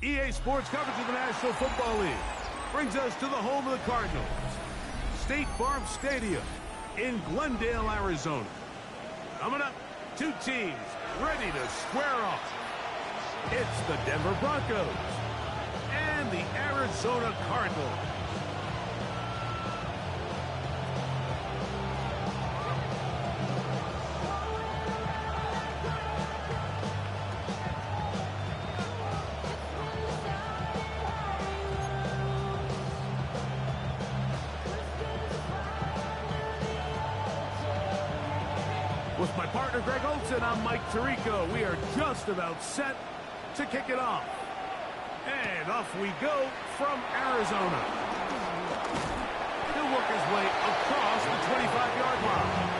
EA Sports coverage of the National Football League brings us to the home of the Cardinals, State Farm Stadium in Glendale, Arizona. Coming up, two teams ready to square off. It's the Denver Broncos and the Arizona Cardinals. With my partner, Greg Olson, I'm Mike Tirico. We are just about set to kick it off. And off we go from Arizona. He'll work his way across the 25-yard line.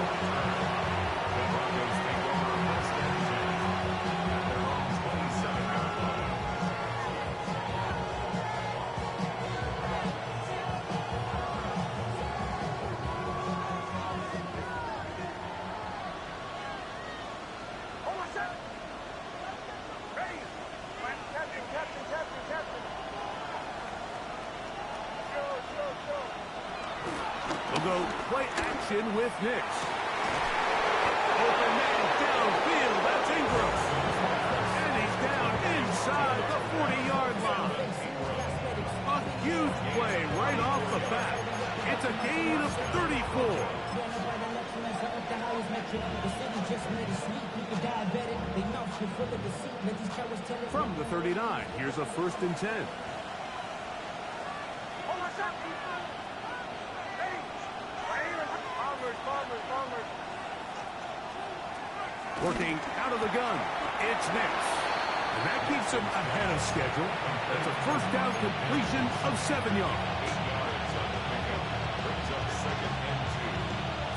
We'll go play action with Nix. Open man downfield. That's Ingram. And he's down inside the 40-yard line. A huge play right off the bat. It's a gain of 34. From the 39, here's a 1st and 10. Working out of the gun, it's Nix. And that keeps him ahead of schedule. That's a 1st down completion of 7 yards.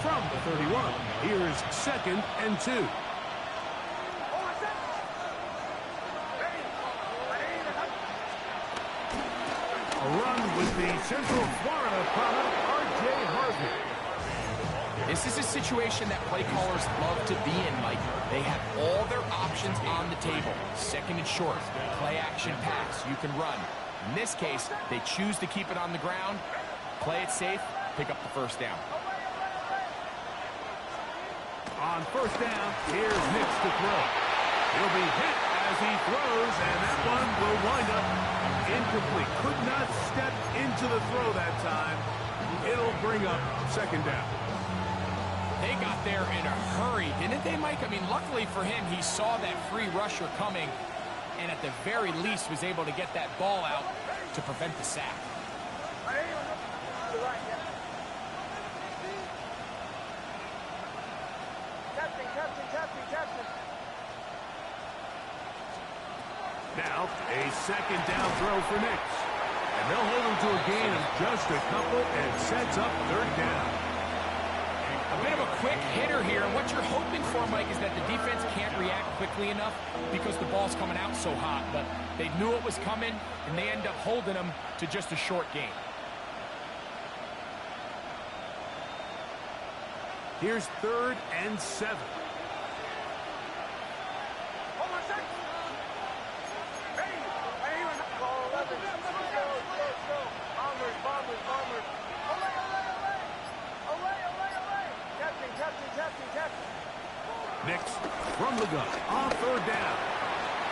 From the 31, here's 2nd and 2. A run with the Central Florida product, R.J. Harvey. This is a situation that play callers love to be in, Mike. They have all their options on the table. 2nd and short, play action pass, you can run. In this case, they choose to keep it on the ground, play it safe, pick up the 1st down. On 1st down, here's Nix to throw. He'll be hit as he throws, and that one will wind up incomplete. Could not step into the throw that time. It'll bring up 2nd down. They got there in a hurry, didn't they, Mike? I mean, luckily for him, he saw that free rusher coming and at the very least was able to get that ball out to prevent the sack. Now, a 2nd down throw for Nix. And they'll hold him to a gain of just a couple and sets up 3rd down. A bit of a quick hitter here, and what you're hoping for, Mike, is that the defense can't react quickly enough because the ball's coming out so hot. But they knew it was coming, and they end up holding him to just a short gain. Here's 3rd and 7. Nix from the gun on 3rd down.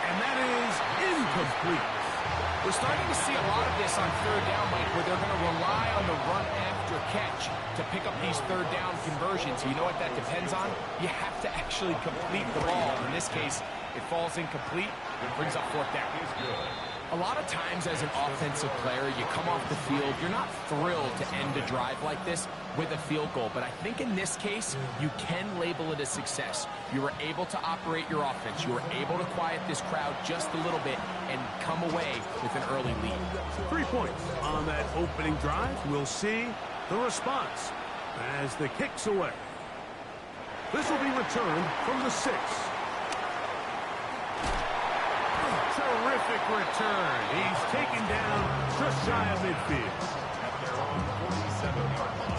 And that is incomplete. We're starting to see a lot of this on 3rd down, Mike, where they're going to rely on the run after catch to pick up these 3rd down conversions. You know what that depends on? You have to actually complete the ball. In this case, it falls incomplete and brings up 4th down. A lot of times as an offensive player, you come off the field, you're not thrilled to end a drive like this with a field goal. But I think in this case, you can label it a success. You were able to operate your offense. You were able to quiet this crowd just a little bit and come away with an early lead. 3 points on that opening drive. We'll see the response as the kick's away. This will be returned from the 6. Terrific return. He's taken down just shy of midfield. At their own 47-yard line.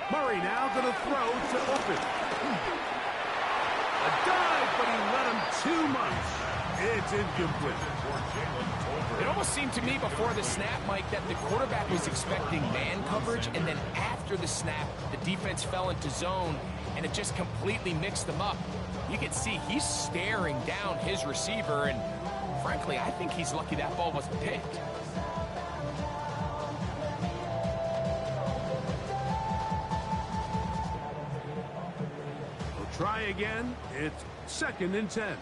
Murray now going to throw to open. A dive, but he led him too much. It's incomplete. It almost seemed to me before the snap, Mike, that the quarterback was expecting man coverage, and then after the snap, the defense fell into zone, and it just completely mixed them up. You can see he's staring down his receiver, and frankly, I think he's lucky that ball wasn't picked. We'll try again. It's 2nd and 10.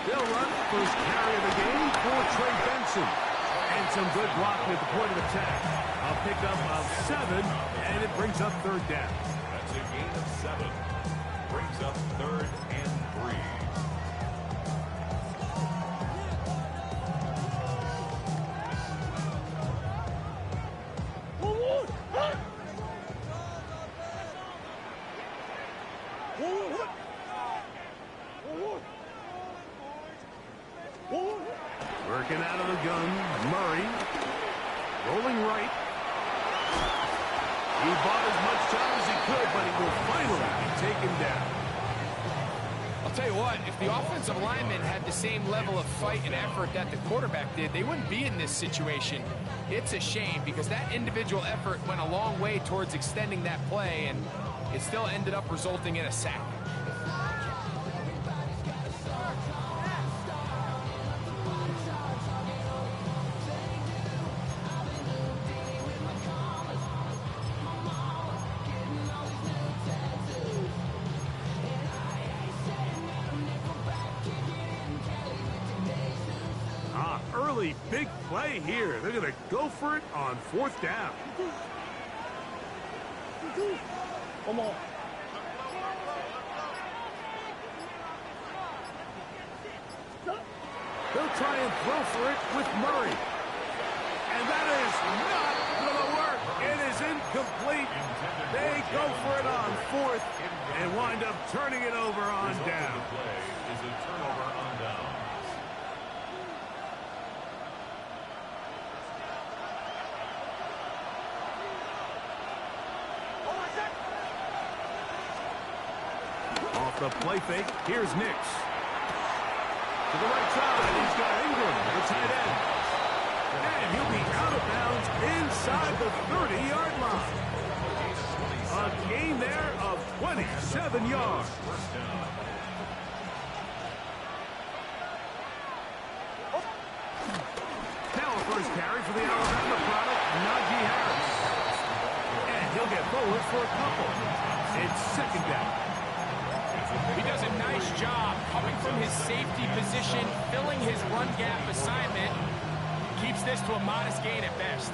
They'll run first carry of the game for Trey Benson. And some good blocking at the point of attack. A pickup of 7, and it brings up 3rd down. That's a gain of 7. Brings up 3rd and 3. Working out of the gun, Murray. Rolling right. He bought as much time as he could, but he will finally be taken down. I'll tell you what, if the offensive lineman had the same level of fight and effort that the quarterback did, they wouldn't be in this situation. It's a shame because that individual effort went a long way towards extending that play, and it still ended up resulting in a sack. Early big play here. They're going to go for it on 4th down. They'll try and throw for it with Murray. And that is not going to work. It is incomplete. They go for it on 4th and wind up turning it over on down. Is a turnover on down. Off the play fake, here's Nix. To the right side, he's got Ingram, the tight end. And he'll be out of bounds inside the 30-yard line. A gain there of 27 yards. Now a first carry for the Alabama product, Najee Harris. And he'll get forward for a couple. It's 2nd down. He does a nice job coming from his safety position, filling his run gap assignment. Keeps this to a modest gain at best.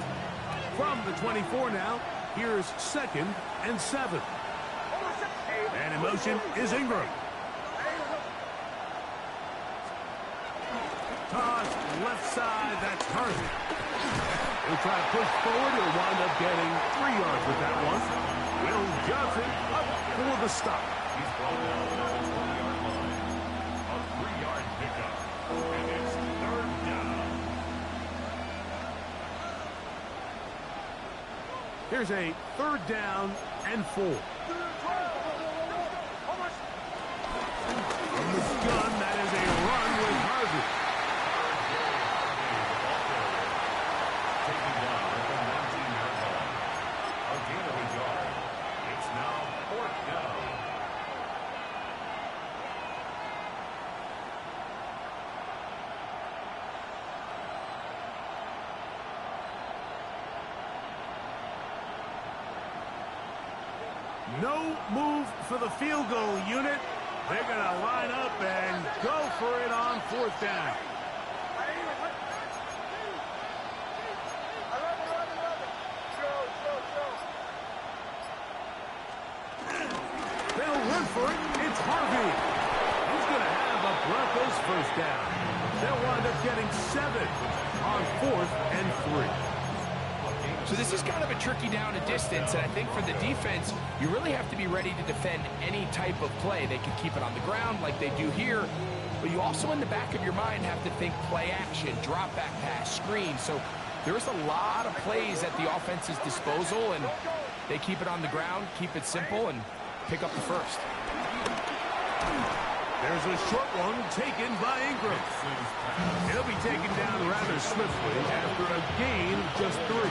From the 24 now, here's 2nd and 7. And in motion is Ingram. Toss left side, that's Harvey. He'll try to push forward. He'll wind up getting 3 yards with that one. Will Johnson up for the stop. He's brought down at the 20-yard line. A 3-yard pickup. And it's 3rd down. Here's a 3rd down and 4. From the gun, that is a run with Harvey. Taking down at the 19-yard line. A gain of a yard. It's now 4th down. No move for the field goal unit. They're going to line up and go for it on 4th down. They'll run for it. It's Harvey. He's going to have the Broncos' 1st down. They'll wind up getting 7 on 4th and 3. So this is kind of a tricky down and distance, and I think for the defense, you really have to be ready to defend any type of play. They can keep it on the ground like they do here, but you also in the back of your mind have to think play action, drop back pass, screen. So there's a lot of plays at the offense's disposal, and they keep it on the ground, keep it simple, and pick up the first. There's a short one taken by Ingram. He'll be taken down rather swiftly after a gain of just 3.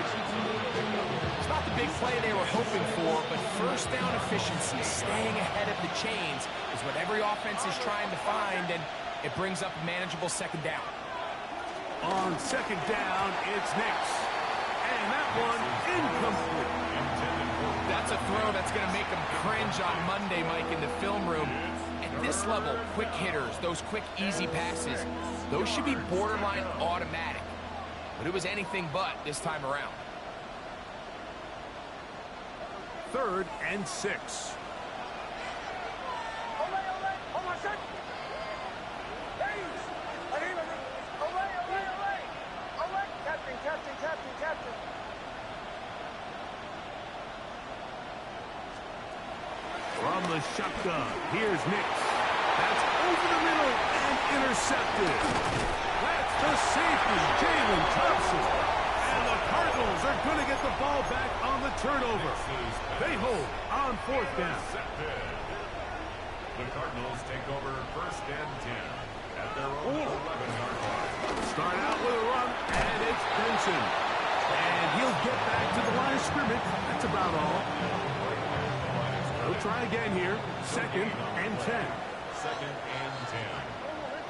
It's not the big play they were hoping for, but first down efficiency, staying ahead of the chains, is what every offense is trying to find, and it brings up a manageable second down. On second down, it's Nix. And that one incomplete. That's a throw that's going to make them cringe on Monday, Mike, in the film room. At this level, quick hitters, those quick, easy passes, those should be borderline automatic. But it was anything but this time around. 3rd and 6. From the shotgun, here's Nix. That's over the middle and intercepted. That's the safety, Jalen Thompson. And the Cardinals are going to get the ball back on the turnover. They hold on 4th down. The Cardinals take over 1st and 10 at their own 11-yard line. Start out with a run, and it's Benson. And he'll get back to the line of scrimmage. That's about all. We'll try again here. 2nd and 10. 2nd and 10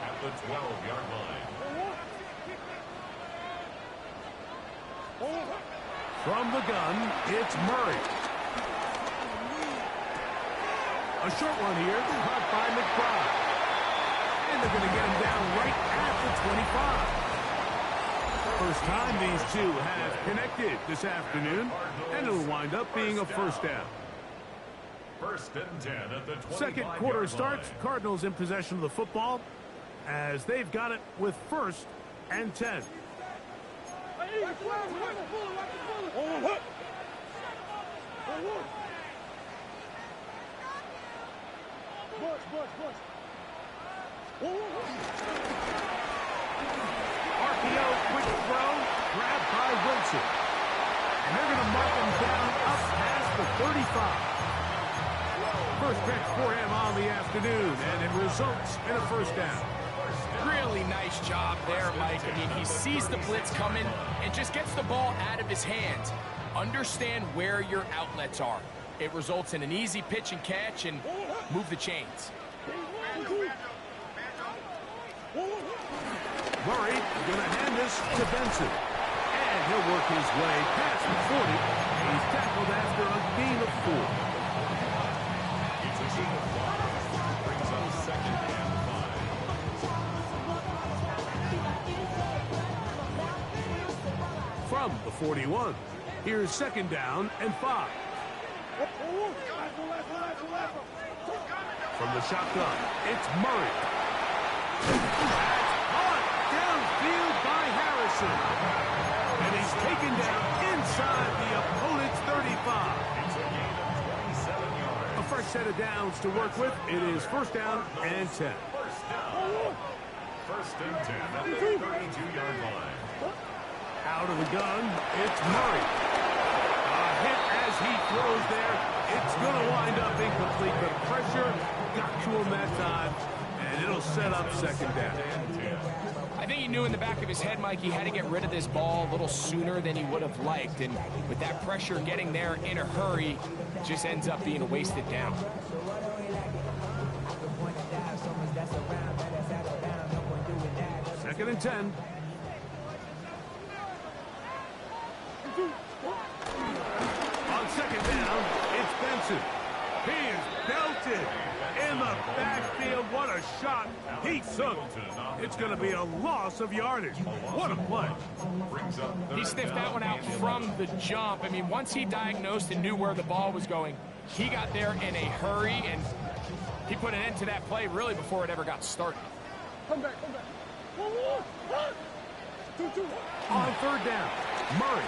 at the 12-yard line. From the gun, it's Murray. A short one here, caught by McBride. And they're going to get him down right at the 25. First time these two have connected this afternoon, and it'll wind up being a first down. 1st and 10 at the 25-yard Second quarter line. starts, Cardinals in possession of the football as they've got it with 1st and 10. RPO, quick throw, grabbed by Wilson. And they're going to mark him down up past the 35. First catch for him on the afternoon, and it results in a first down. Really nice job there, Mike. I mean, he sees the blitz coming and just gets the ball out of his hands. Understand where your outlets are. It results in an easy pitch and catch and move the chains. Murray going to hand this to Benson. And he'll work his way past the 40. He's tackled after a gain of 4. Brings up 2nd and 5. From the 41, here's 2nd down and 5. From the shotgun, it's Murray. Caught downfield by Harrison. And he's taken down inside the opponent's 35. It's a gain of 27 yards. A fresh set of downs to work with. It is 1st down and 10. First down. 1st and 10 at the 32-yard line. Out of the gun, it's Murray. A hit as he throws there. It's going to wind up incomplete. The pressure got to him that time, and it'll set up 2nd down. I think he knew in the back of his head, Mike, he had to get rid of this ball a little sooner than he would have liked. And with that pressure getting there in a hurry, it just ends up being a wasted down. 2nd and 10. On 2nd down, it's Benson. He is belted in the backfield. What a shot he took. It's going to be a loss of yardage. What a play. He sniffed that one out from the jump. I mean, once he diagnosed and knew where the ball was going, he got there in a hurry, and he put an end to that play really before it ever got started. Come back. On 3rd down, Murray.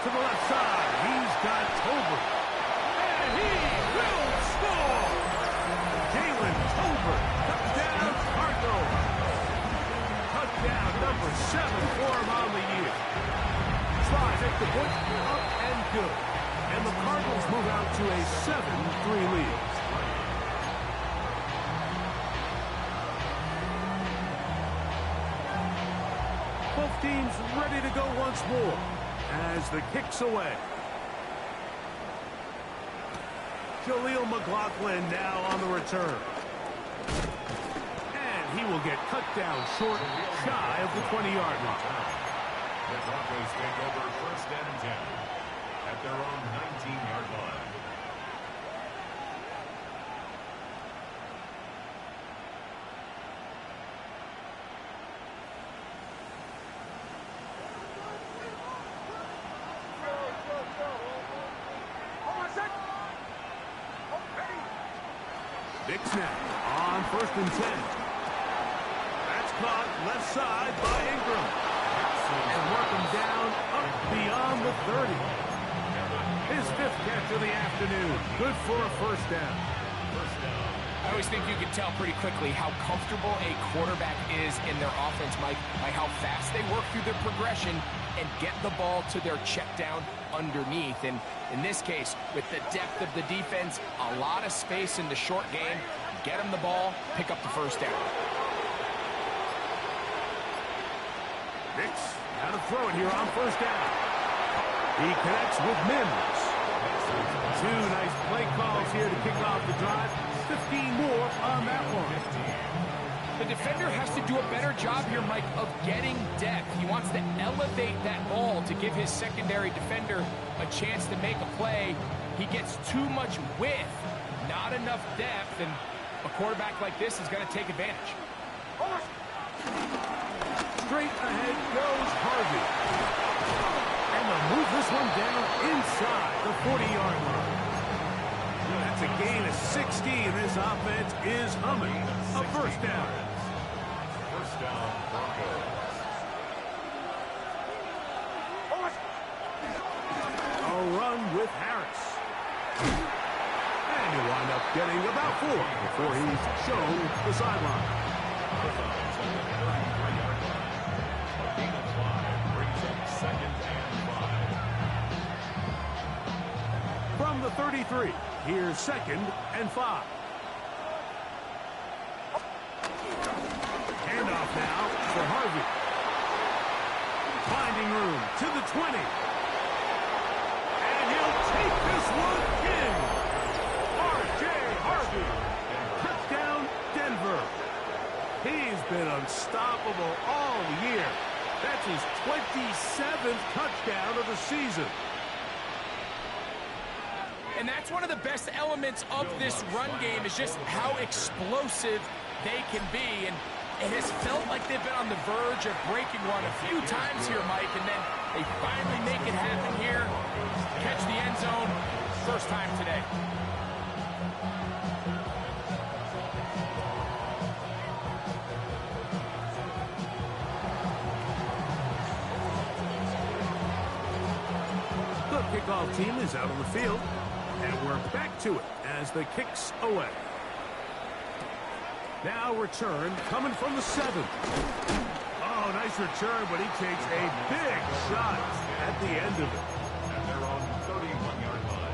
to the left side. He's got Tolbert. And he will score! Jalen Tolbert, touchdown Cardinals. Touchdown number 7 for him on the year. Try take the point, up and good. And the Cardinals move out to a 7-3 lead. Both teams ready to go once more as the kick's away. Jaleel McLaughlin now on the return. And he will get cut down short, shy of the 20-yard line. The Broncos take over 1st and 10 at their own 19-yard line. Big snap on 1st and 10. That's caught left side by Ingram. And work him down up beyond the 30. His 5th catch of the afternoon. Good for a 1st down. I always think you can tell pretty quickly how comfortable a quarterback is in their offense, Mike, by how fast they work through their progression and get the ball to their check down underneath. And in this case, with the depth of the defense, a lot of space in the short game, get them the ball, pick up the 1st down. Nix, got to throw it here on 1st down. He connects with Mims. 2 nice play calls here to kick off the drive. 15 more on that one. The defender has to do a better job here, Mike, of getting depth. He wants to elevate that ball to give his secondary defender a chance to make a play. He gets too much width, not enough depth, and a quarterback like this is going to take advantage. Straight ahead goes Harvey. And they'll move this one down inside the 40-yard line. That's a gain of 60, and this offense is humming. A 1st down. 1st down, Broncos. A run with Harris. And he'll wind up getting about 4 before he's shown the sideline. From the 33, here's 2nd and 5. Handoff now for Harvey. Finding room to the 20. And he'll take this one in. R.J. Harvey. Touchdown, Denver. He's been unstoppable all year. That's his 27th touchdown of the season. And that's one of the best elements of this run game is just how explosive they can be. And it has felt like they've been on the verge of breaking one a few times here, Mike, and then they finally make it happen here. Catch the end zone, 1st time today. The kickoff team is out on the field. And we're back to it as the kick's away. Now return coming from the 7. Oh, nice return, but he takes a big shot at the end of it. At their own 31-yard line.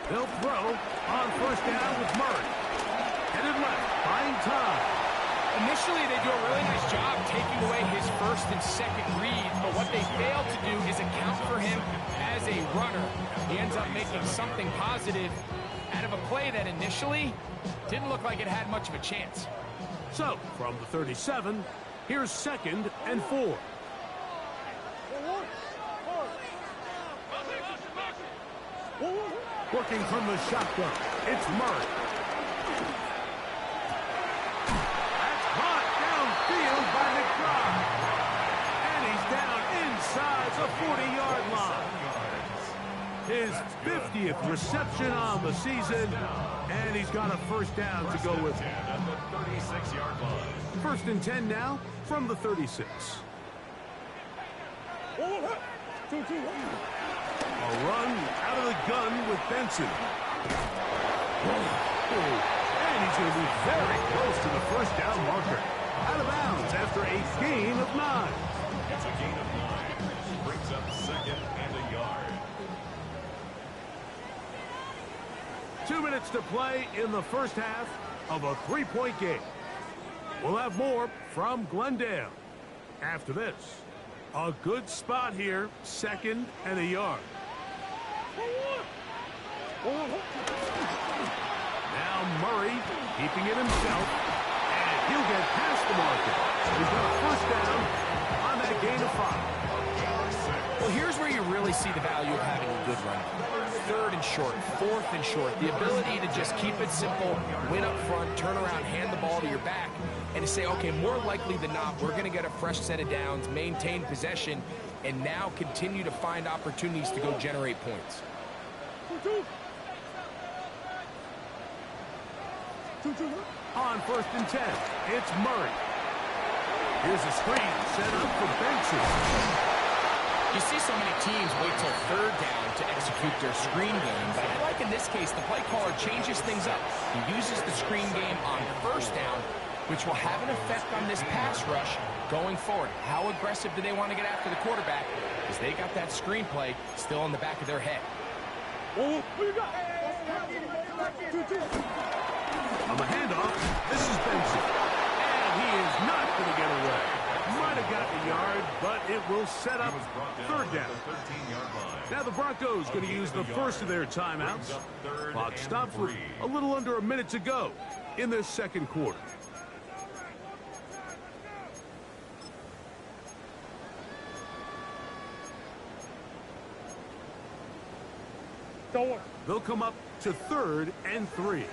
They'll throw on 1st down with Murray. Headed left, buying time. Initially, they do a really nice job taking away his 1st and 2nd reads, but what they fail to do is account for him as a runner. He ends up making something positive out of a play that initially didn't look like it had much of a chance. So, from the 37, here's 2nd and 4. Working from the shotgun, it's Murray. 40-yard line. His 50th reception on the season, and he's got a first down to go with it. At the 36-yard line. First and 10 now from the 36. A run out of the gun with Benson. And he's going to be very close to the first down marker. Out of bounds after a gain of 9. It's a gain of 9. Brings up second and a yard. 2 minutes to play in the first half of a 3-point game. We'll have more from Glendale after this. A good spot here, second and a yard. Now Murray keeping it himself, and he'll get past the marker. He's got a first down on that gain of 5. Well, here's where you really see the value of having a good run. Third and short, fourth and short. The ability to just keep it simple, win up front, turn around, hand the ball to your back, and to say, okay, more likely than not, we're going to get a fresh set of downs, maintain possession, and now continue to find opportunities to go generate points. On first and 10, it's Murray. Here's a screen set up for Benson. You see so many teams wait till third down to execute their screen game, but I like in this case the play caller changes things up. He uses the screen game on first down, which will have an effect on this pass rush going forward. How aggressive do they want to get after the quarterback? Because they got that screenplay still in the back of their head. On the handoff, this is Benson. And he is not going to get away. Might have gotten a yard, but it will set up third down. Now the Broncos going to use the first of their timeouts. Clock stops with a little under a minute to go in this second quarter. They'll come up to 3rd and 3.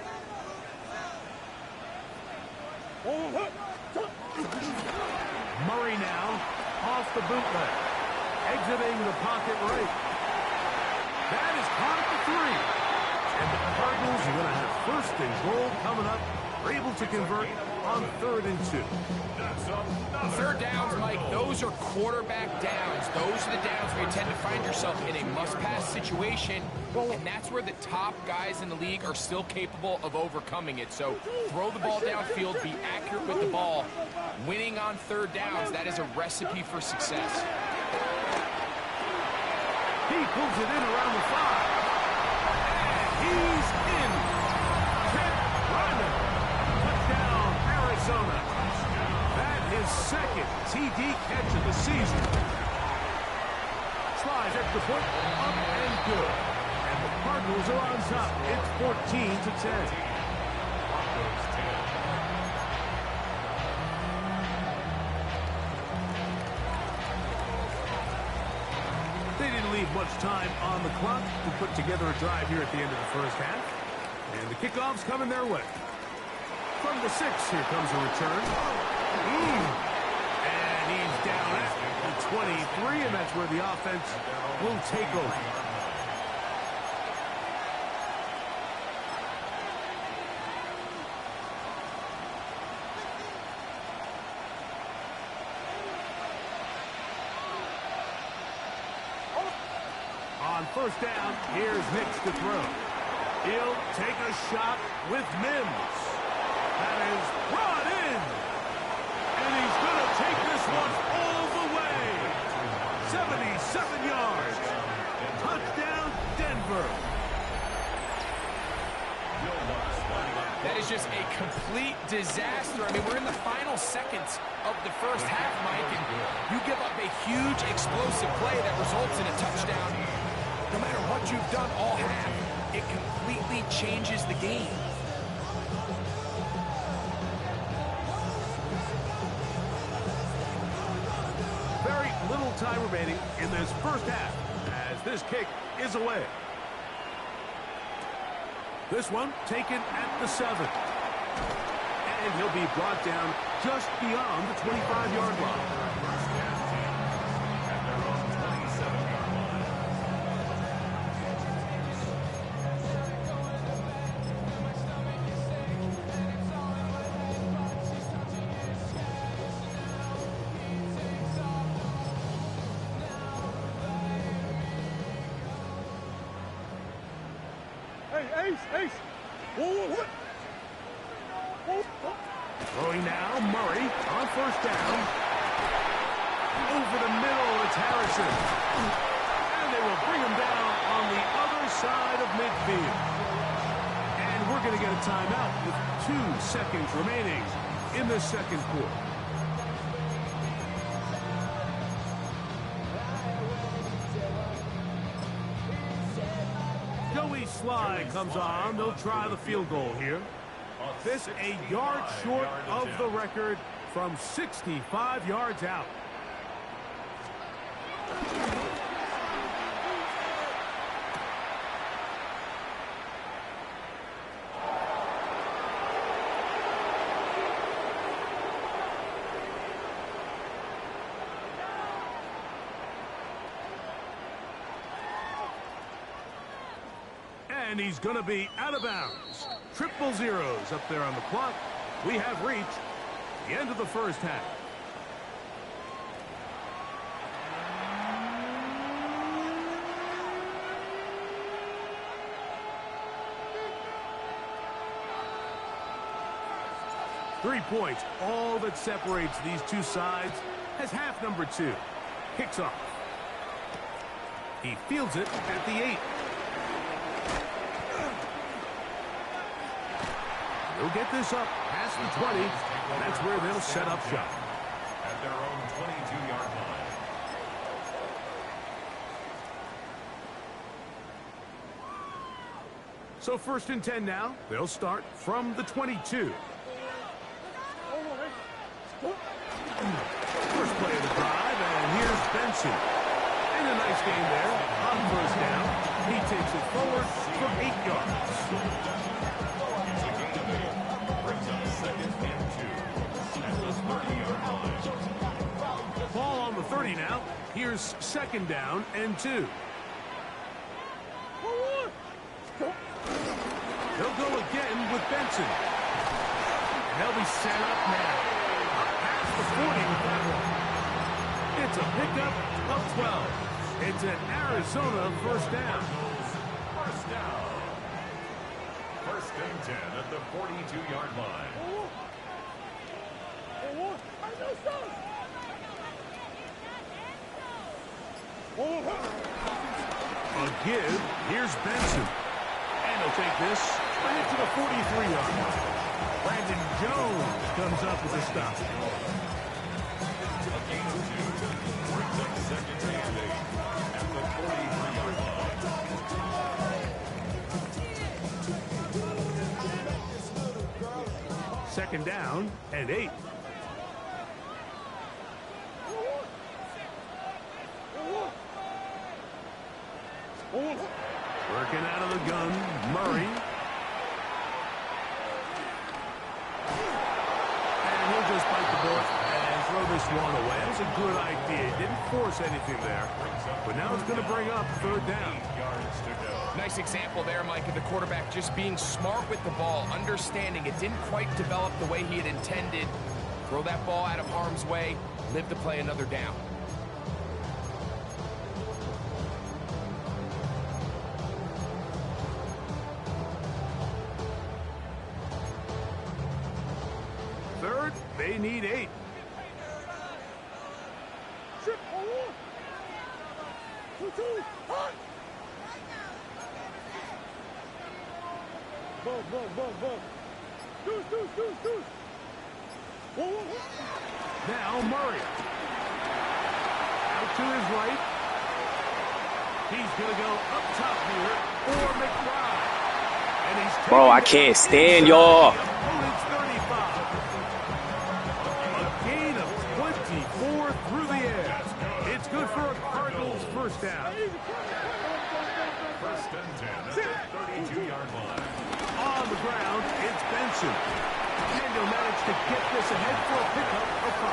Murray now off the bootleg, exiting the pocket right. That is caught at the 3. And the Cardinals are going to have first and goal coming up. They're able to convert on 3rd and 2. Third downs, Mike, those are quarterback downs. Those are the downs where you tend to find yourself in a must-pass situation, and that's where the top guys in the league are still capable of overcoming it. So throw the ball downfield, be accurate with the ball. Winning on third downs, that is a recipe for success. He pulls it in around the 5. And he's in. Ted Ryman. Touchdown, Arizona. His second TD catch of the season. Slides extra point, up and good. And the Cardinals are on top. It's 14-10. They didn't leave much time on the clock to put together a drive here at the end of the first half. And the kickoff's coming their way. From the 6, here comes a return. And he's down at the 23, and that's where the offense will take over. On first down, here's Hicks to throw. He'll take a shot with Mims. That is brought in. And he's going to take this one all the way. 77 yards. Touchdown, Denver. That is just a complete disaster. I mean, we're in the final seconds of the first half, Mike, and you give up a huge explosive play that results in a touchdown. No matter what you've done all half, it completely changes the game. Very little time remaining in this first half as this kick is away. This one taken at the 7. And he'll be brought down just beyond the 25-yard line. Throwing now, Murray on first down. Over the middle, it's Harrison. And they will bring him down on the other side of midfield. And we're going to get a timeout with 2 seconds remaining in the second quarter. Joey Sly comes on. They'll try the field goal here. This a yard short of the record from 65 yards out. And he's going to be out of bounds. 000 up there on the clock. We have reached the end of the first half. Three points, all that separates these two sides, as half number 2 kicks off. He fields it at the 8. He'll get this up past the 20. That's where they'll set up shop. At their own 22-yard line. So 1st and 10 now. They'll start from the 22. First play of the drive, and here's Benson. And a nice game there on first down. He takes it forward for 8 yards. Ball on the 30 now. Here's 2nd down and 2. They'll go again with Benson. And they'll be set up now. Past the 40 with that one. It's a pickup of 12. It's an Arizona first down. First down. 1st and 10 at the 42-yard line. A give. Here's Benson. And he'll take this right to the 43-yard line. Brandon Jones comes up with a stop. A gain of 2. Brings up 2nd and 8 at the 43-yard line. 2nd down and 8. Working out of the gun, Murray. And he'll just bite the bullet and throw this one away. That was a good idea. He didn't force anything there. But now it's going to bring up 3rd down. 8 yards to go. Nice example there, Mike, of the quarterback just being smart with the ball, understanding it didn't quite develop the way he had intended. Throw that ball out of harm's way, live to play another down. Third, they need 8. Now Murray. Out to his right. He's going to go up top here for McBride. And he's Bro, I can't stand y'all. Opponent's 35. A gain of 24 through the air. It's good for a Cardinals first down. 1st and 10 at the 32-yard line. On the ground, it's Benson. And he'll manage to get this ahead for a pickup of 5.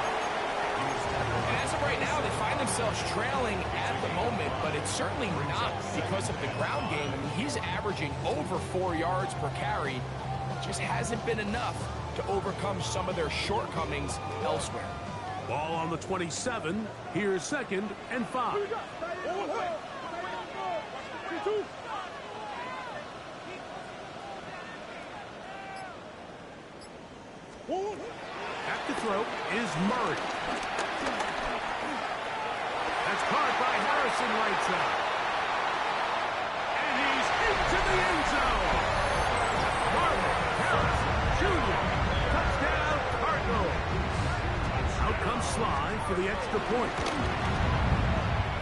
And as of right now, they find themselves trailing at the moment, but it's certainly not because of the ground game. I mean, he's averaging over 4 yards per carry. It just hasn't been enough to overcome some of their shortcomings elsewhere. Ball on the 27. Here's 2nd and 5. At the throw is Murray. That's caught by Harrison right side. And he's into the end zone. Marvin Harrison Jr. Touchdown Cardinals. Out comes Sly for the extra point.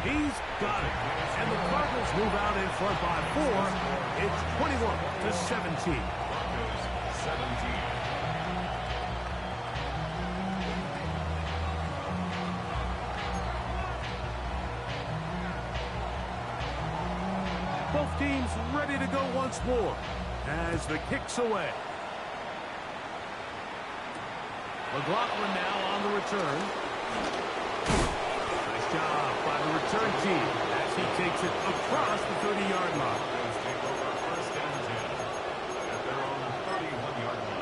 He's got it. And the Cardinals move out in front by 4. It's 21-17. 17. Both teams ready to go once more as the kick's away. McLaughlin now on the return. Nice job by the return team as he takes it across the 30-yard line. Take over first and 10 at their own 31-yard line.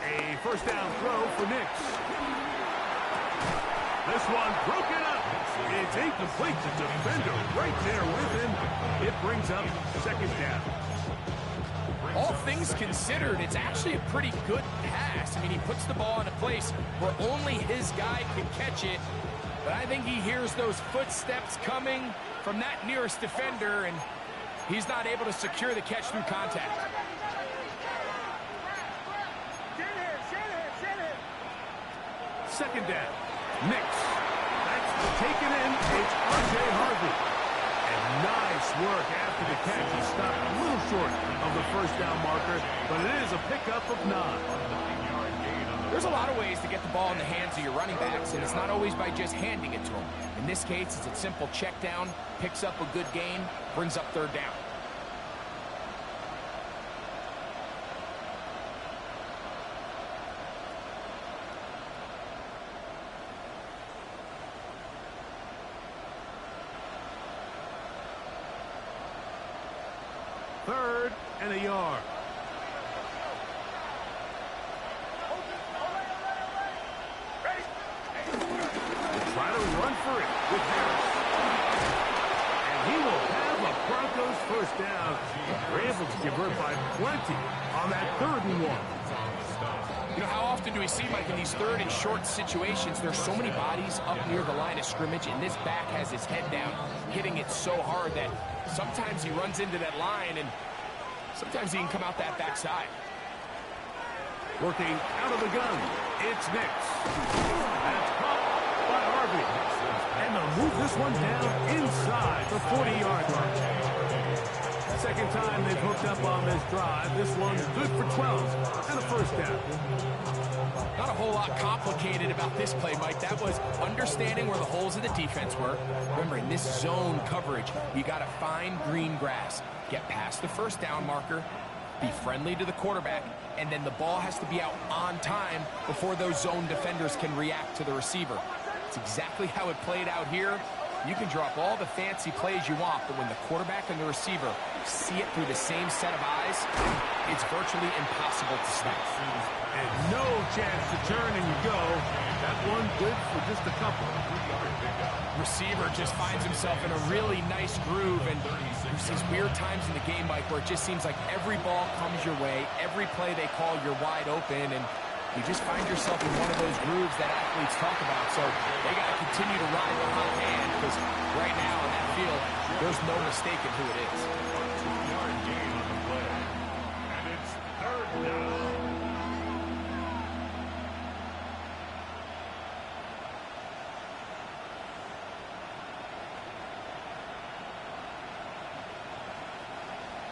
A first down throw for Nix. This one broken up. It's incomplete to defender right there with him. It brings up second down. All things considered, it's actually a pretty good pass. I mean, he puts the ball in a place where only his guy can catch it. But I think he hears those footsteps coming from that nearest defender, and he's not able to secure the catch through contact. Second down. Nix. That's taken in. It's R.J. Harvey. And nice work after the catch. He stopped a little short of the first down marker, but it is a pickup of 9. There's a lot of ways to get the ball in the hands of your running backs, and it's not always by just handing it to them. In this case, it's a simple check down, picks up a good gain, brings up third down. Third and a yard. Try to run for it with Harris. And he will have a Broncos first down. They're able to convert by plenty on that 3rd and 1. You know, how often do we see, Mike, in these third and short situations, there's so many bodies up near the line of scrimmage, and this back has his head down, hitting it so hard that sometimes he runs into that line, and sometimes he can come out that backside. Working out of the gun, it's Nix. That's caught by Harvey. And they'll move this one down inside the 40-yard line. Second time they've hooked up on this drive. This one's good for 12 and a first down. Not a whole lot complicated about this play, Mike. That was understanding where the holes of the defense were. Remember, in this zone coverage, you got to find green grass, get past the first down marker, be friendly to the quarterback, and then the ball has to be out on time before those zone defenders can react to the receiver. It's exactly how it played out here. You can drop all the fancy plays you want, but when the quarterback and the receiver see it through the same set of eyes, it's virtually impossible to stop. And no chance to turn, and you go. That one good for just a couple. Receiver just finds himself in a really nice groove, and there's these weird times in the game, Mike, where it just seems like every ball comes your way, every play they call, you're wide open, and you just find yourself in one of those grooves that athletes talk about. So they got to continue to ride the hot hand, because right now in that field, there's no mistaking who it is. 2-yard gain on the play. And it's 3rd down.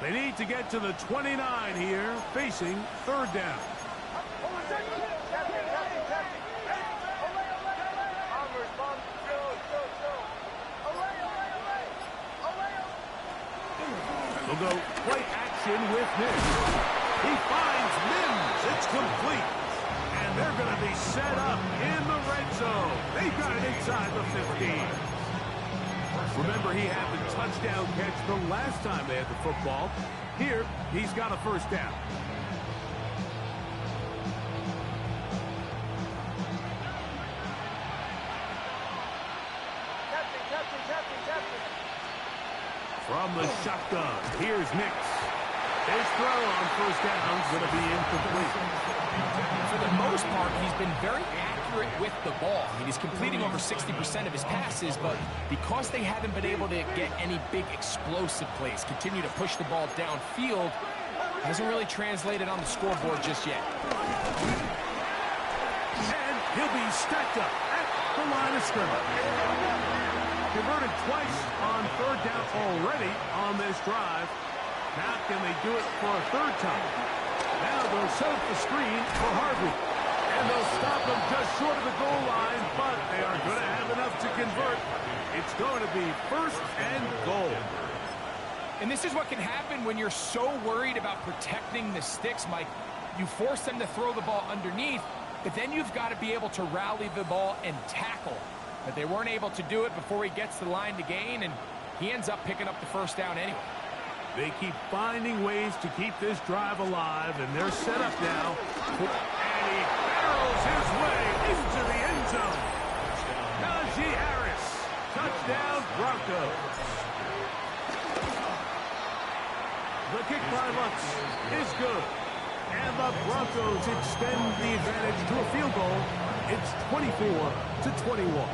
They need to get to the 29 here, facing 3rd down. They'll go play action with Mims. He finds Mims. It's complete. And They're going to be set up in the red zone. They've got it inside the 15. Remember, he had the touchdown catch the last time they had the football. Here, he's got a first down. From the shotgun, here's Nix. His throw on first down is going to be incomplete. For the most part, he's been very accurate with the ball. I mean, he's completing over 60% of his passes, but because they haven't been able to get any big explosive plays, continue to push the ball downfield, hasn't really translated on the scoreboard just yet. And he'll be stacked up at the line of scrimmage. Converted twice on third down already on this drive. Now can they do it for a third time? Now they'll set up the screen for Harvey. And they'll stop him just short of the goal line, but they are going to have enough to convert. It's going to be first and goal. And this is what can happen when you're so worried about protecting the sticks, Mike. You force them to throw the ball underneath, but then you've got to be able to rally the ball and tackle. But they weren't able to do it before he gets the line to gain, and he ends up picking up the first down anyway. They keep finding ways to keep this drive alive, and they're set up now. And he barrels his way into the end zone. Najee Harris, touchdown Broncos. The kick by Lutz is good. And the Broncos extend the advantage to a field goal. It's 24-21.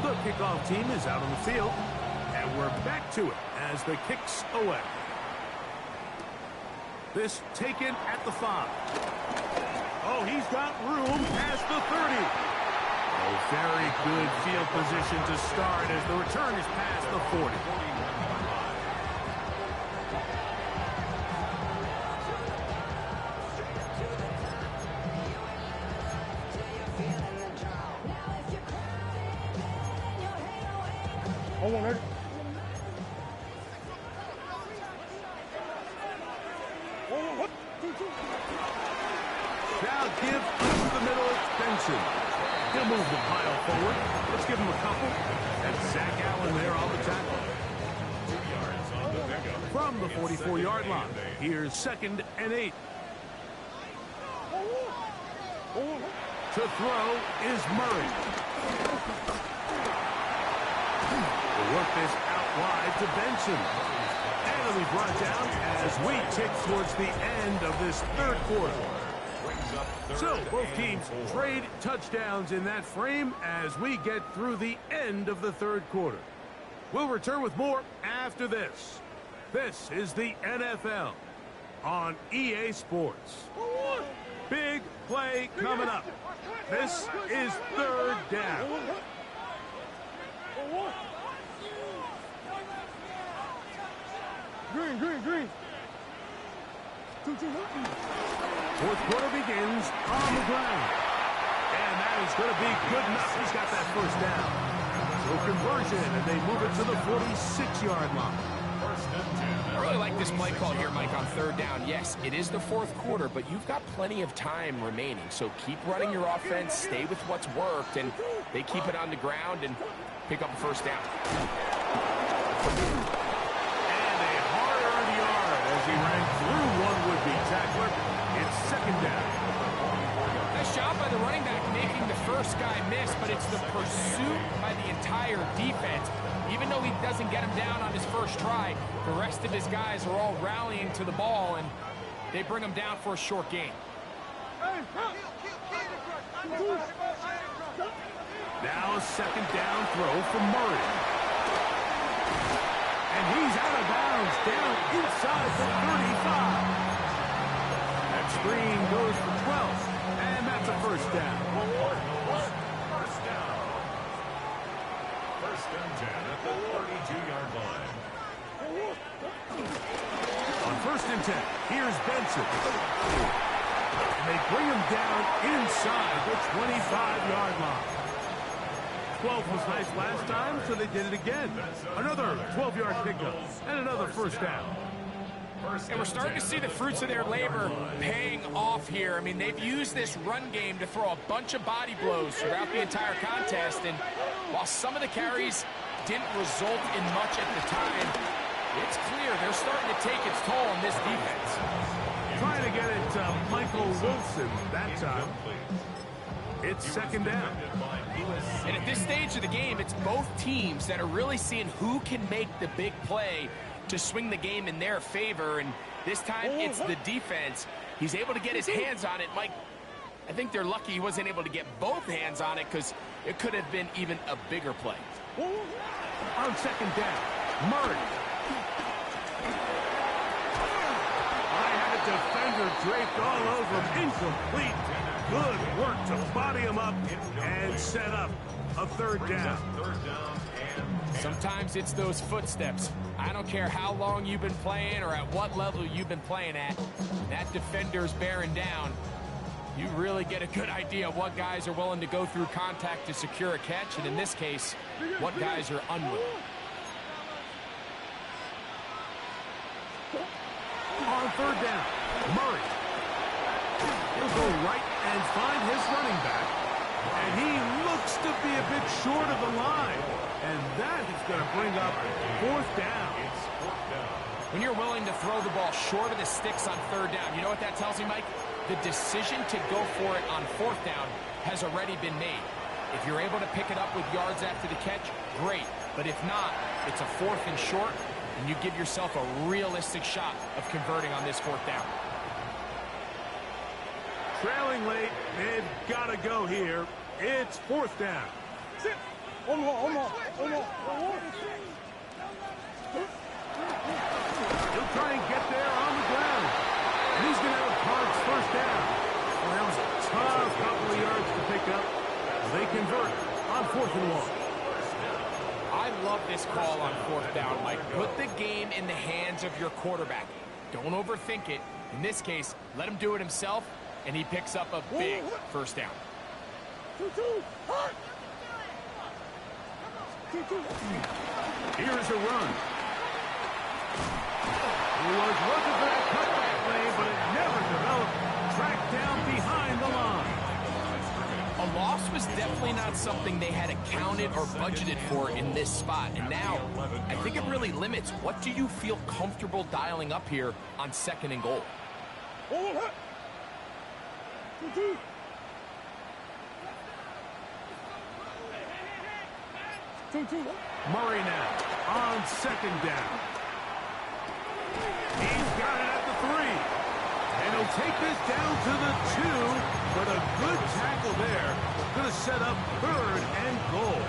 The kickoff team is out on the field, and we're back to it as the kick's away. This taken at the 5. Oh, he's got room past the 30. Oh, very good field position to start as the return is past the 40. Now give up the middle extension. He'll move the pile forward. Let's give him a couple. That's Zach Allen there on the tackle. 2 yards on the pickup. From the 44-yard line, here's 2nd and 8. To throw is Murray. The work is out wide to Benson. And it'll be brought down as we tick towards the end of this third quarter. So, both teams trade touchdowns in that frame as we get through the end of the third quarter. We'll return with more after this. This is the NFL on EA Sports. Big play coming up. This is third down. Green. Fourth quarter begins on the ground. And that is going to be good enough. He's got that first down. So conversion, and they move it to the 46-yard line. I really like this play call here, Mike, on third down. Yes, it is the fourth quarter, but you've got plenty of time remaining. So keep running your offense, stay with what's worked, and they keep it on the ground and pick up a first down. As he ran through one would-be tackler, it's 2nd down. Nice job by the running back making the first guy miss, but it's the pursuit by the entire defense. Even though he doesn't get him down on his first try, the rest of his guys are all rallying to the ball, and they bring him down for a short gain. Now a 2nd down throw from Murray. And he's out of bounds, down inside the 35. That screen goes for 12, and that's a first down. First down. 1st and 10 at the 32-yard line. On 1st and 10, here's Benson. And they bring him down inside the 25-yard line. 12th was nice last time, so they did it again. Another 12-yard pickup and another first down. And we're starting to see the fruits of their labor paying off here. I mean, they've used this run game to throw a bunch of body blows throughout the entire contest. And while some of the carries didn't result in much at the time, it's clear they're starting to take its toll on this defense. Trying to get it to Michael Wilson that time. It's second down. And at this stage of the game, it's both teams that are really seeing who can make the big play to swing the game in their favor. And this time, it's the defense. He's able to get his hands on it. Mike, I think they're lucky he wasn't able to get both hands on it because it could have been even a bigger play. On second down, Murray. I had a defender draped all over him. Incomplete. Good work to body him up and set up a third down. Sometimes it's those footsteps. I don't care how long you've been playing or at what level you've been playing at. That defender's bearing down. You really get a good idea of what guys are willing to go through contact to secure a catch, and in this case, what guys are unwilling. On third down, Murray. He'll go right and find his running back. And he looks to be a bit short of the line. And that is going to bring up fourth down. When you're willing to throw the ball short of the sticks on third down, you know what that tells me, Mike? The decision to go for it on fourth down has already been made. If you're able to pick it up with yards after the catch, great. But if not, it's a fourth and short, and you give yourself a realistic shot of converting on this fourth down. Trailing late, they've got to go here. It's fourth down. He'll try and get there on the ground. And he's going to have Parks first down. Well, that was a tough couple of yards to pick up. They convert on fourth and one. I love this call on fourth down, Mike. Put the game in the hands of your quarterback. Don't overthink it. In this case, let him do it himself, and he picks up a big first down. Here's a run. He was looking for that cutback lane, but it never developed. Tracked down behind the line. A loss was definitely not something they had accounted or budgeted for in this spot. And now, I think it really limits what do you feel comfortable dialing up here on second and goal. Murray now on second down. He's got it at the 3. And he'll take this down to the 2. But a good tackle there. Going to set up third and goal.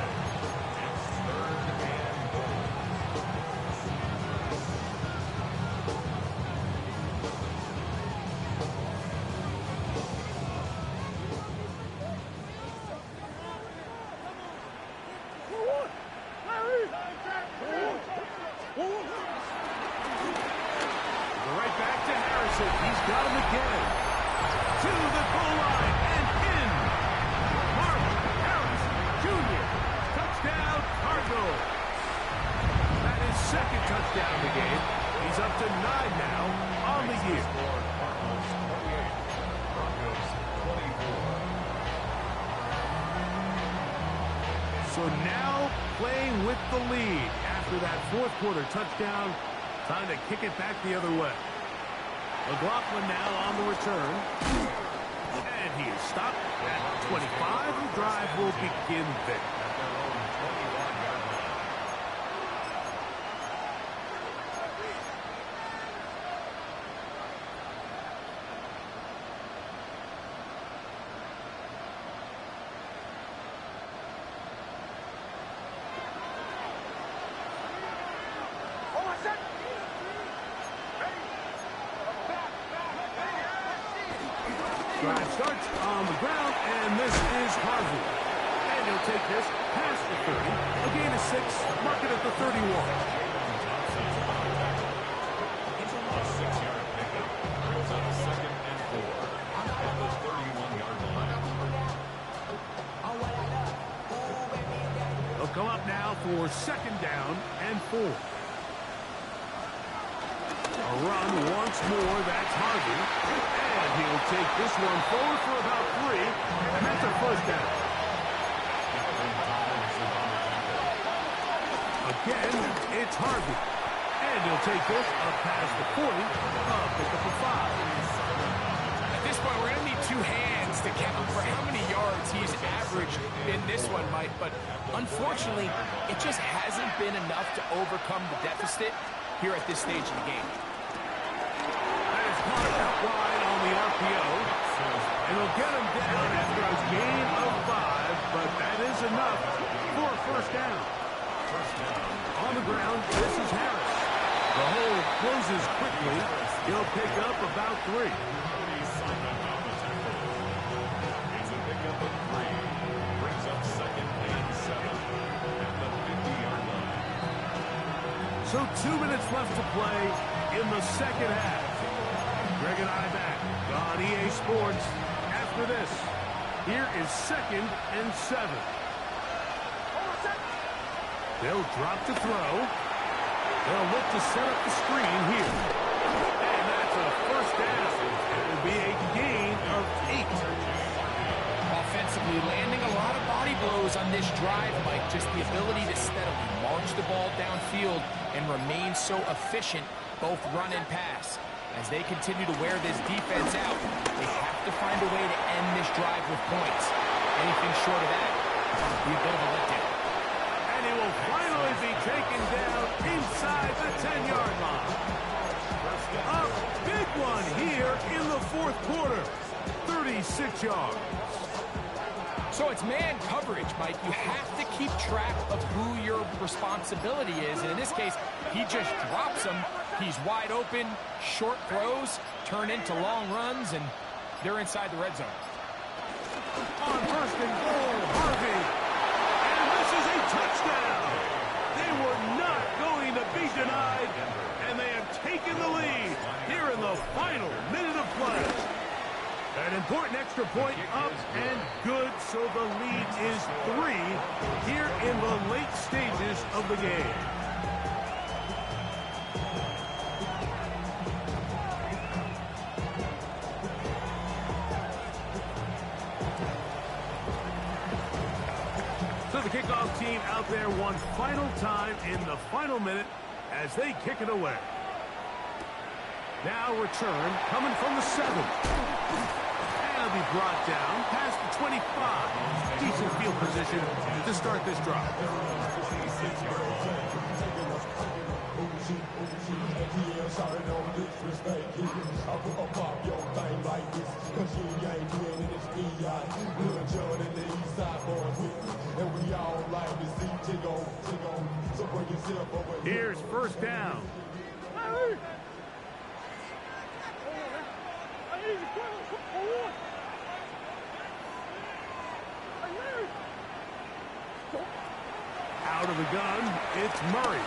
Right back to Harrison. He's got him again. To the goal line and in. Mark Harrison Jr. Touchdown, Cardinals. That is second touchdown of the game. He's up to 9 now on the year. So now playing with the lead after that fourth quarter touchdown. Time to kick it back the other way. McLaughlin now on the return. And he is stopped at 25. The drive will begin there. Drive starts on the ground, and this is Harvey. And he'll take this past the 30. A gain of 6, mark it at the 31. A 6-yard pickup. Brings up second and 4 at the 31-yard line. come up now for 2nd down and 4. A run once more, that's Harvey. And he'll take this one forward for about 3, and that's a 1st down. Again, it's Harvey. And he'll take this up past the 40, pick up a 5. At this point, we're going to need 2 hands to count for how many yards he's averaged in this one, Mike. But unfortunately, it just hasn't been enough to overcome the deficit here at this stage of the game. That is caught out wide on the RPO. And he'll get him down after a gain of 5, but that is enough for a 1st down. On the ground, this is Harris. The hole closes quickly. He'll pick up about 3. So 2 minutes left to play in the 2nd half. Greg and I back on EA Sports after this. Here is 2nd and 7. They'll drop to throw. They'll look to set up the screen here. And that's a 1st down. It will be a gain of 8. Offensively, landing a lot of body blows on this drive, Mike. Just the ability to steadily march the ball downfield and remain so efficient, both run and pass. As they continue to wear this defense out, they have to find a way to end this drive with points. Anything short of that would be a bit of a letdown. And he will finally be taken down inside the 10-yard line. A big one here in the 4th quarter. 36 yards. So it's man coverage, Mike. You have to keep track of who your responsibility is. And in this case, he just drops him. He's wide open. Short throws turn into long runs, and they're inside the red zone. On 1st and goal, Harvey. And this is a touchdown. They were not going to be denied, and they have taken the lead here in the final minute of play. An important extra point up and good, so the lead is 3 here in the late stages of the game. So the kickoff team out there one final time in the final minute as they kick it away. Now return coming from the 7. Be brought down past the 25. Decent field position to start this drive. Here's 1st down. Out of the gun, it's Murray.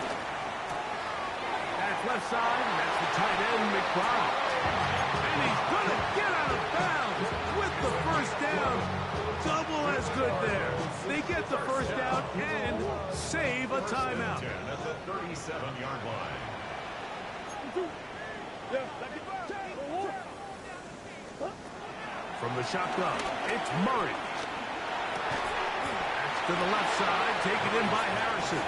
That's left side, and that's the tight end, McBride. And he's going to get out of bounds with the 1st down. Double as good there. They get the 1st down and save a timeout. At the 37-yard line. From the shotgun, it's Murray. To the left side, taken in by Harrison.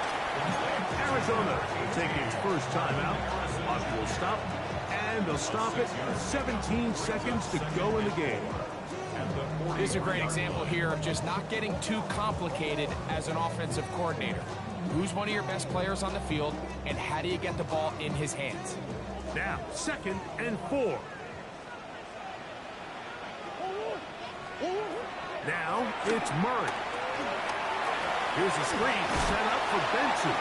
Arizona taking its 1st timeout. Clock will stop, and they'll stop it. 17 seconds to go in the game. This is a great example here of just not getting too complicated as an offensive coordinator. Who's one of your best players on the field, and how do you get the ball in his hands? Now, 2nd and 4. Now, it's Murray. Here's a screen set up for Benson.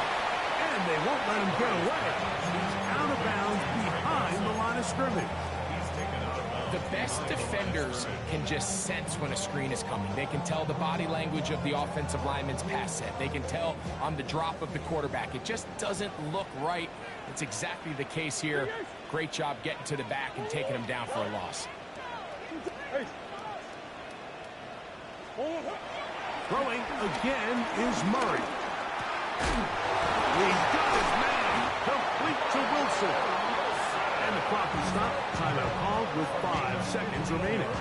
And they won't let him get away. He's out of bounds behind the line of scrimmage. The best defenders can just sense when a screen is coming. They can tell the body language of the offensive lineman's pass set. They can tell on the drop of the quarterback. It just doesn't look right. It's exactly the case here. Great job getting to the back and taking him down for a loss. Throwing again is Murray. He's got his man. Complete to Wilson. And the clock is stopped. Timeout called with 5 seconds remaining.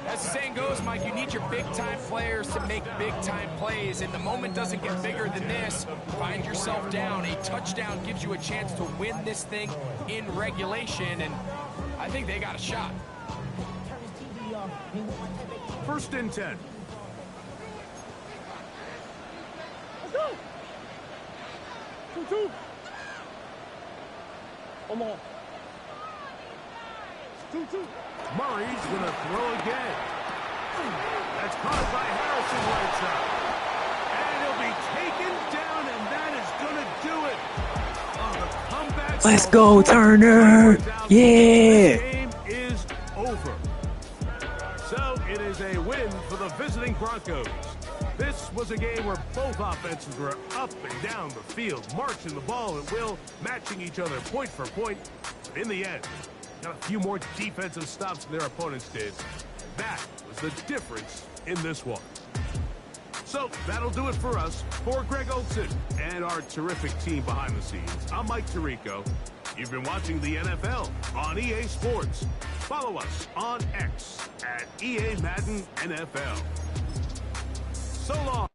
As the saying goes, Mike, you need your big-time players to make big-time plays, and the moment doesn't get bigger than this. Find yourself down. A touchdown gives you a chance to win this thing in regulation, and I think they got a shot. First and 10. Let's go. 2-2. One more. 2-2. Murray's going to throw again. That's caught by Harrison right side. And he'll be taken down, and that is going to do it. Oh, the comeback. Let's go, Turner. Yeah. This game is over. So it is a win for the visiting Broncos. This was a game where both offenses were up and down the field, marching the ball at will, matching each other point for point. But in the end, got a few more defensive stops than their opponents did. That was the difference in this one. So that'll do it for us. For Greg Olson and our terrific team behind the scenes, I'm Mike Tirico. You've been watching the NFL on EA Sports. Follow us on X at EA Madden NFL. So long.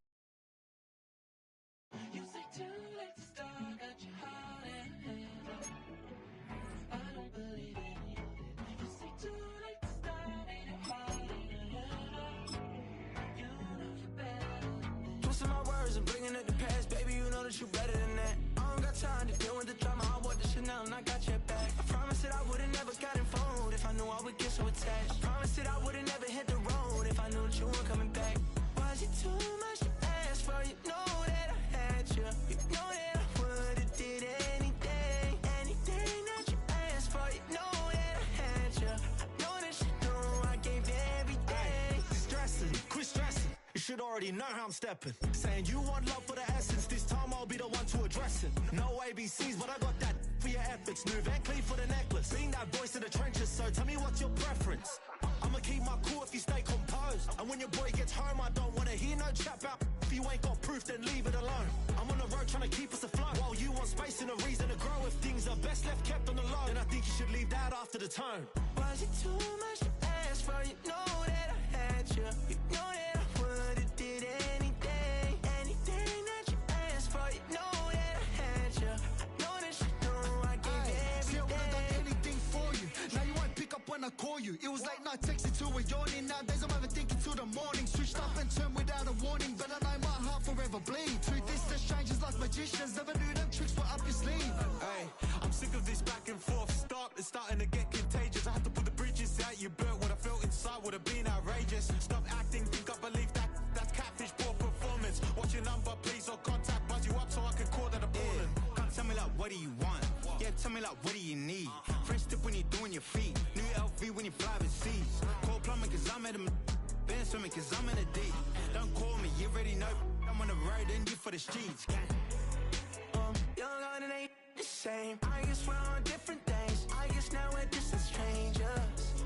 Twisting my words and bringing it to pass, baby, you know that you better than that. I don't got time to deal with the drama, I bought the Chanel and I got your back. I promised that I would've never gotten phone if I knew I would get so attached. I promised that I would've never hit the road if I knew that you weren't coming back. Was it too much to ask for? You know that I had you. You know that I would've did anything that you asked for. You know that I had you. I know that you know I gave everything. Stressing, quit stressing. You should already know how I'm stepping. Saying you want love for the essence. This time I'll be the one to address it. No ABCs, but I got that for your efforts. New Van Cleef for the necklace. Being that voice in the trenches, so tell me what's your preference. I'ma keep my cool if you stay composed. And when your boy gets home, I don't wanna hear no chat out. If you ain't got proof, then leave it alone. I'm on the road trying to keep us afloat. While you want space and a reason to grow. If things are best left kept on the low, then I think you should leave that after the tone. Was it too much to ask for? You know that I had you. You know that I would've did anything that you asked for. You know that I had you. I know that you know I gave everything. See, I would've done anything for you. Now you won't pick up when I call you. It was late night texting to a yawning. Nowadays I'm overthinking till the morning. Switched up and turned without a warning, but I know my heart forever bleed. Two distant strangers like magicians. Never knew them tricks were up your sleeve. Hey, I'm sick of this back and forth. It's starting to get contagious. I had to put the bridges out you built. What I felt inside would have been outrageous. Stop acting, think I believe that. That's catfish, poor performance. Watch your number, please, or contact. Buzz you up so I can call that a ballin'. Can't tell me like, what do you want? Yeah, tell me like, what do you need? French tip when you're doing your feet. New LV when you fly overseas. Call plumbing cause I'm at a been swimming cause I'm in a deep. Don't call me, you already know. I'm on the road and you for the streets. Young on and ain't the same. I guess we're on different things. I guess now we're distant strangers.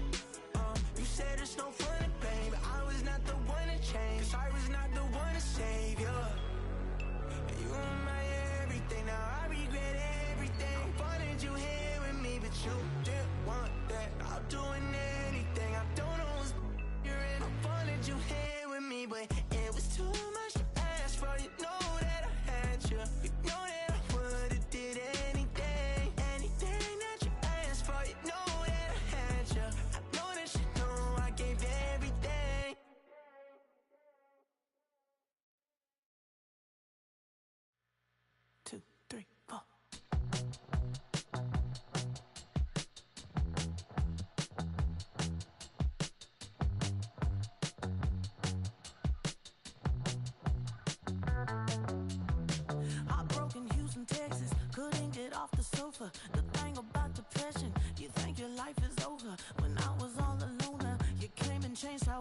You said it's no fun, babe. I was not the one to change. 'Cause I was not the one to save you. You were my everything. Now I regret everything. I wanted you here with me, but you didn't want that. I'm doing anything. I don't know what's you're in. I wanted you here with me, but it was too much to ask for. You know that I had you. You know that I would've did anything that you asked for. You know that I had you. I know that you know I gave everything. Two, three, four. Heartbroken Houston, Texas, couldn't get off the sofa. The thing about depression, you think your life is over. When I was all alone, you came and changed how